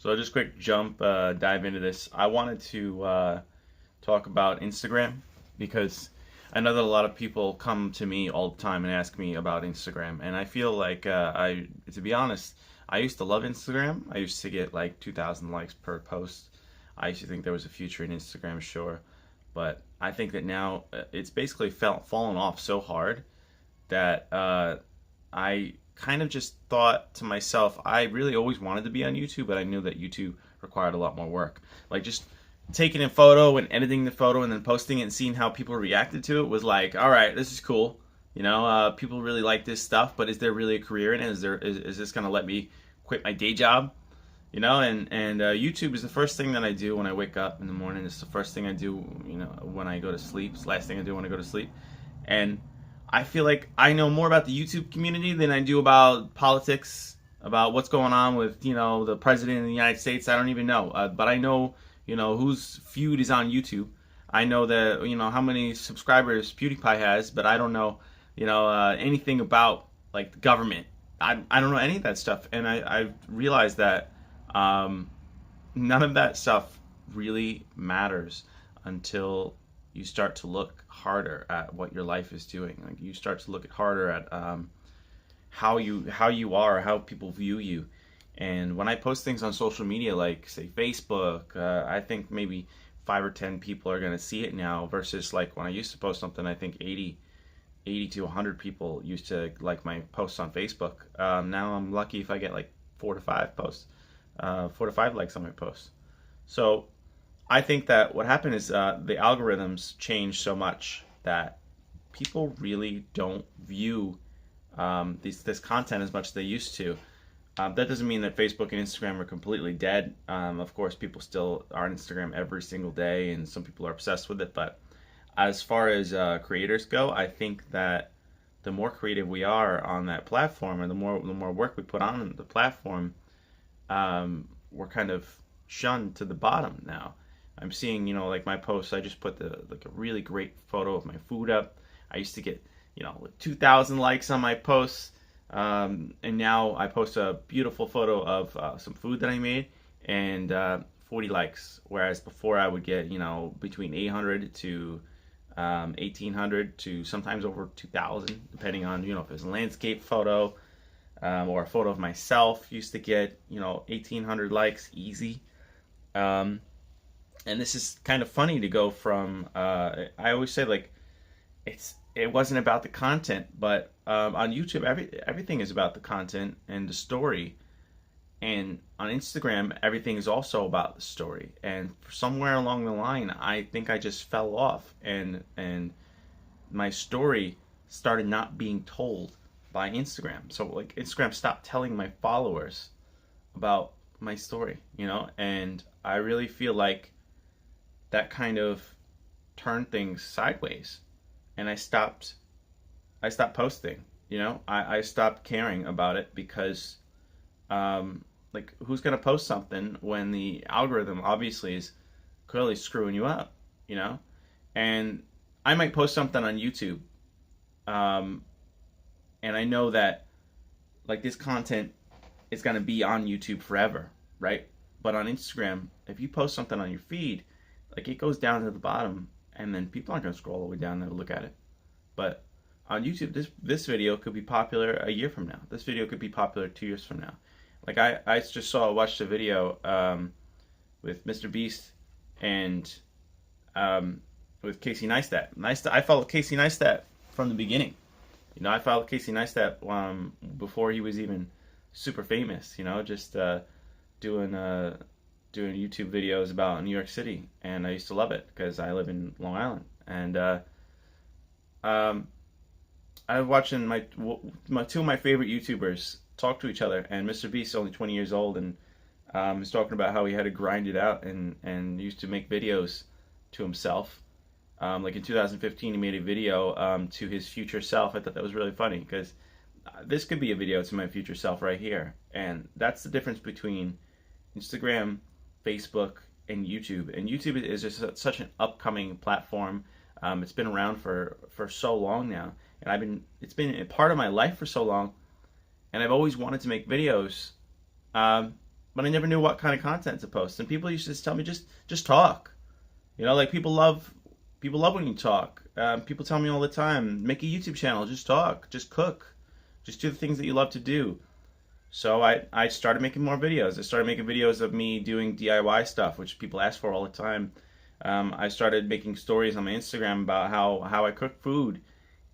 So just quick jump, dive into this. I wanted to talk about Instagram because I know that a lot of people come to me all the time and ask me about Instagram, and I feel like to be honest, I used to love Instagram. I used to get like 2,000 likes per post. I used to think there was a future in Instagram, sure, but I think that now it's basically fallen off so hard that I kind of just thought to myself, I really always wanted to be on YouTube, but I knew that YouTube required a lot more work. Like just taking a photo and editing the photo and then posting it and seeing how people reacted to it was like, all right, this is cool. People really like this stuff, but is there really a career in it? Is this going to let me quit my day job? And YouTube is the first thing that I do when I wake up in the morning. It's the first thing I do, when I go to sleep. It's the last thing I do when I go to sleep. And I feel like I know more about the YouTube community than I do about politics, about what's going on with, the president of the United States. I don't even know. But I know, whose feud is on YouTube. I know that, how many subscribers PewDiePie has, but I don't know, anything about, like, the government. I don't know any of that stuff. And I realized that none of that stuff really matters until you start to look harder at what your life is doing. Like you start to look harder at how you are, how people view you. And when I post things on social media, like say Facebook, I think maybe 5 or 10 people are gonna see it now. Versus like when I used to post something, I think 80 to 100 people used to like my posts on Facebook. Now I'm lucky if I get like 4 to 5 posts. 4 to 5 likes on my posts. So I think that what happened is the algorithms changed so much that people really don't view this content as much as they used to. That doesn't mean that Facebook and Instagram are completely dead. Of course, people still are on Instagram every single day, and some people are obsessed with it. But as far as creators go, I think that the more creative we are on that platform, or the more work we put on the platform, we're kind of shunned to the bottom now. I'm seeing, like my posts, I just put a really great photo of my food up. I used to get, 2,000 likes on my posts. And now I post a beautiful photo of some food that I made and 40 likes. Whereas before I would get, between 800 to 1,800 to sometimes over 2,000, depending on, if it's a landscape photo or a photo of myself. Used to get, 1,800 likes easy. And this is kind of funny to go from I always say, like, it wasn't about the content, but on YouTube everything is about the content and the story, and on Instagram everything is also about the story. And somewhere along the line I think I just fell off, and my story started not being told by Instagram. So like Instagram stopped telling my followers about my story, and I really feel like that kind of turned things sideways, and I stopped posting. I stopped caring about it because like, who's gonna post something when the algorithm obviously is clearly screwing you up? And I might post something on YouTube, and I know that, like, this content is gonna be on YouTube forever, right? But on Instagram, if you post something on your feed, like, it goes down to the bottom, and then people aren't going to scroll all the way down there to look at it. But on YouTube, this video could be popular a year from now. This video could be popular 2 years from now. Like, I watched a video with Mr. Beast and with Casey Neistat. I followed Casey Neistat from the beginning. I followed Casey Neistat before he was even super famous. Just doing YouTube videos about New York City, and I used to love it because I live in Long Island. And I was watching my two of my favorite YouTubers talk to each other, and Mr. Beast is only 20 years old, and he's talking about how he had to grind it out and used to make videos to himself. Like in 2015, he made a video to his future self. I thought that was really funny because this could be a video to my future self right here, and that's the difference between Instagram, Facebook, and YouTube. And YouTube is just such an upcoming platform. It's been around for so long now, and it's been a part of my life for so long, and I've always wanted to make videos, but I never knew what kind of content to post. And people used to just tell me, just talk. You know, like people love when you talk. People tell me all the time, make a YouTube channel, just talk, just cook, just do the things that you love to do. So I started making more videos. I started making videos of me doing DIY stuff, which people ask for all the time. I started making stories on my Instagram about how I cook food.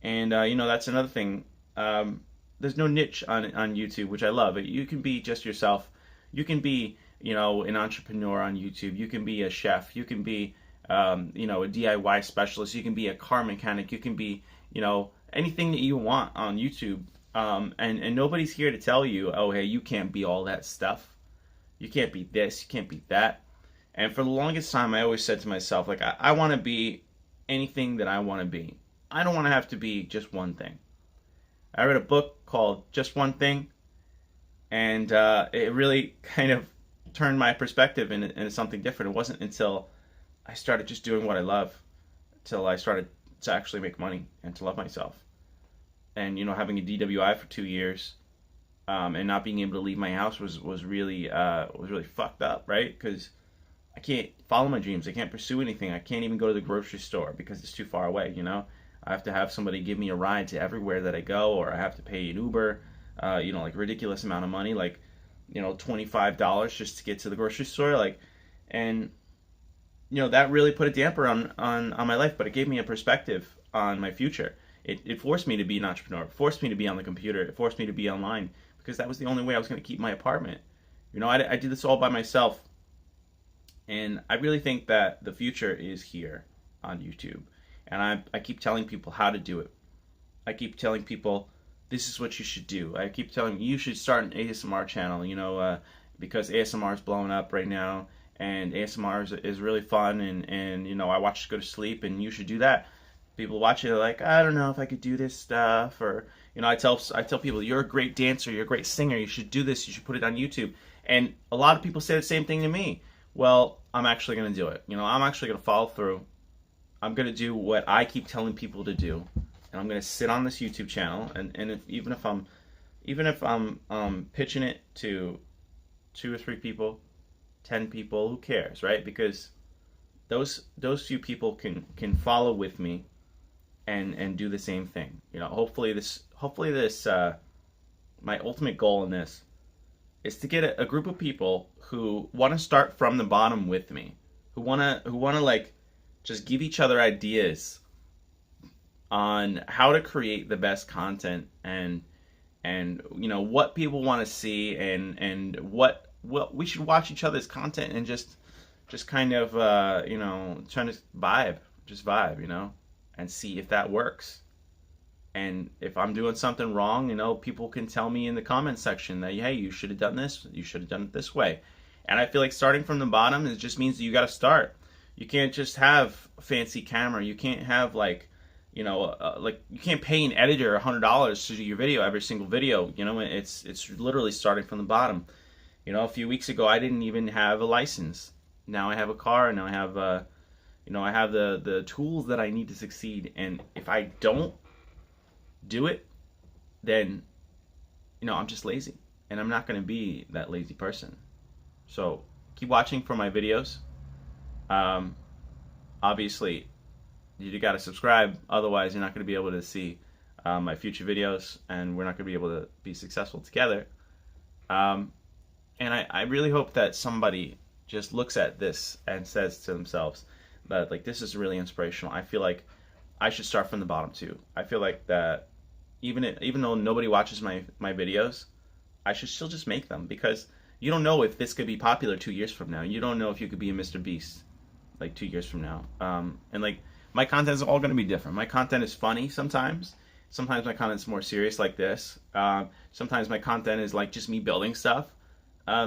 And, you know, that's another thing. There's no niche on YouTube, which I love. You can be just yourself. You can be, you know, an entrepreneur on YouTube. You can be a chef. You can be, you know, a DIY specialist. You can be a car mechanic. You can be, you know, anything that you want on YouTube. And nobody's here to tell you, oh, hey, you can't be all that stuff. You can't be this. You can't be that. And for the longest time, I always said to myself, like, I want to be anything that I want to be. I don't want to have to be just one thing. I read a book called Just One Thing, and it really kind of turned my perspective into something different. It wasn't until I started just doing what I love, till I started to actually make money and to love myself. And, you know, having a DWI for 2 years, and not being able to leave my house was really fucked up, right? Because I can't follow my dreams. I can't pursue anything. I can't even go to the grocery store because it's too far away, you know? I have to have somebody give me a ride to everywhere that I go, or I have to pay an Uber, you know, like a ridiculous amount of money, like, you know, $25 just to get to the grocery store, like, and, you know, that really put a damper on my life, but it gave me a perspective on my future. It forced me to be an entrepreneur. It forced me to be on the computer. It forced me to be online, because that was the only way I was going to keep my apartment. You know, I did this all by myself, and I really think that the future is here on YouTube. And I keep telling people how to do it. I keep telling people, this is what you should do. I keep telling you should start an ASMR channel, you know, because ASMR is blowing up right now, and ASMR is really fun, and you know, I watch it go to sleep, and you should do that. People watch it, they're like, I don't know if I could do this stuff, or, you know, I tell people, you're a great dancer, you're a great singer, you should do this, you should put it on YouTube. And a lot of people say the same thing to me. Well, I'm actually going to do it. You know, I'm actually going to follow through. I'm going to do what I keep telling people to do, and I'm going to sit on this YouTube channel, and even if I'm pitching it to 2 or 3 people, 10 people, who cares, right? Because those few people can follow with me and do the same thing. You know, hopefully this my ultimate goal in this is to get a group of people who want to start from the bottom with me, who want to like just give each other ideas on how to create the best content, and you know, what people want to see, and what we should watch each other's content, and just kind of you know, trying to vibe, you know, and see if that works. And if I'm doing something wrong, you know, people can tell me in the comment section that, hey, you should have done this, you should have done it this way. And I feel like starting from the bottom, it just means that you got to start. You can't just have a fancy camera. You can't have, like, you know, like, you can't pay an editor $100 to do your video, every single video. You know, it's literally starting from the bottom. You know, a few weeks ago, I didn't even have a license. Now I have a car, and now I have, you know, I have the tools that I need to succeed. And if I don't do it, then, you know, I'm just lazy, and I'm not going to be that lazy person. So keep watching for my videos. Obviously, you got to subscribe, otherwise you're not going to be able to see my future videos, and we're not going to be able to be successful together. And I really hope that somebody just looks at this and says to themselves that, like, this is really inspirational. I feel like I should start from the bottom too. I feel like that even though nobody watches my videos, I should still just make them, because you don't know if this could be popular 2 years from now. You don't know if you could be a Mr. Beast like 2 years from now. And like, my content is all going to be different. My content is funny sometimes. Sometimes my content is more serious, like this. Sometimes my content is like just me building stuff.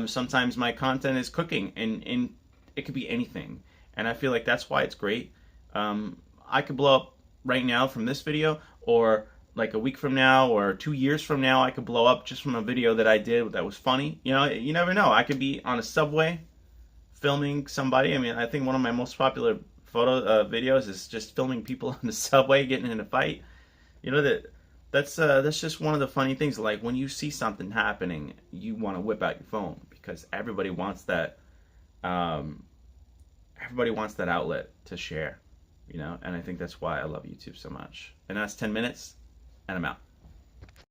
Sometimes my content is cooking, and it could be anything. And I feel like that's why it's great. I could blow up right now from this video, or like a week from now, or 2 years from now, I could blow up just from a video that I did that was funny. You know, you never know. I could be on a subway filming somebody. I mean, I think one of my most popular videos is just filming people on the subway getting in a fight. You know, that's just one of the funny things. Like, when you see something happening, you want to whip out your phone, because everybody wants that. Everybody wants that outlet to share, and I think that's why I love YouTube so much. And that's 10 minutes, and I'm out.